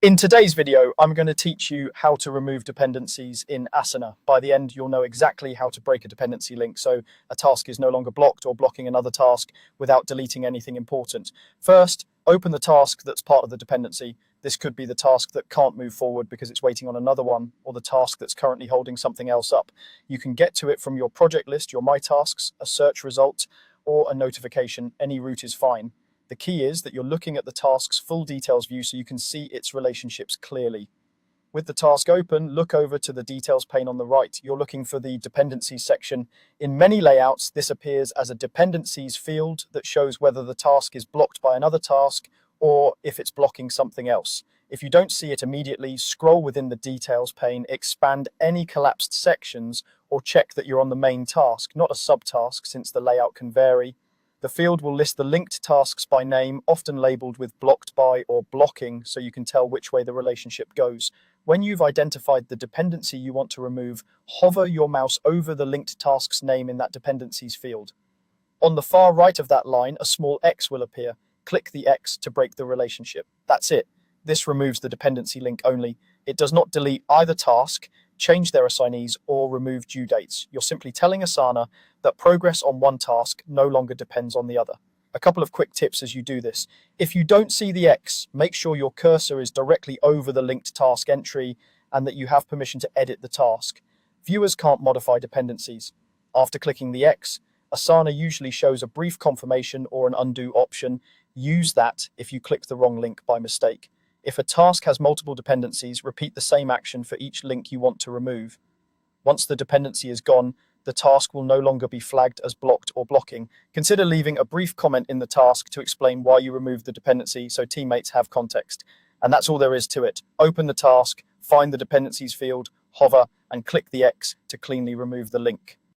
In today's video, I'm going to teach you how to remove dependencies in Asana. By the end, you'll know exactly how to break a dependency link so a task is no longer blocked or blocking another task without deleting anything important. First, open the task that's part of the dependency. This could be the task that can't move forward because it's waiting on another one, or the task that's currently holding something else up. You can get to it from your project list, your My Tasks, a search result, or a notification. Any route is fine. The key is that you're looking at the task's full details view so you can see its relationships clearly. With the task open, look over to the details pane on the right. You're looking for the dependencies section. In many layouts, this appears as a dependencies field that shows whether the task is blocked by another task or if it's blocking something else. If you don't see it immediately, scroll within the details pane, expand any collapsed sections, or check that you're on the main task, not a subtask, since the layout can vary. The field will list the linked tasks by name, often labeled with blocked by or blocking, so you can tell which way the relationship goes. When you've identified the dependency you want to remove, hover your mouse over the linked task's name in that dependencies field. On the far right of that line, a small X will appear. Click the X to break the relationship. That's it. This removes the dependency link only. It does not delete either task, change their assignees, or remove due dates. You're simply telling Asana that progress on one task no longer depends on the other. A couple of quick tips as you do this. If you don't see the X, make sure your cursor is directly over the linked task entry and that you have permission to edit the task. Viewers can't modify dependencies. After clicking the X, Asana usually shows a brief confirmation or an undo option. Use that if you clicked the wrong link by mistake. If a task has multiple dependencies, repeat the same action for each link you want to remove. Once the dependency is gone, the task will no longer be flagged as blocked or blocking. Consider leaving a brief comment in the task to explain why you removed the dependency so teammates have context. And that's all there is to it. Open the task, find the dependencies field, hover, and click the X to cleanly remove the link.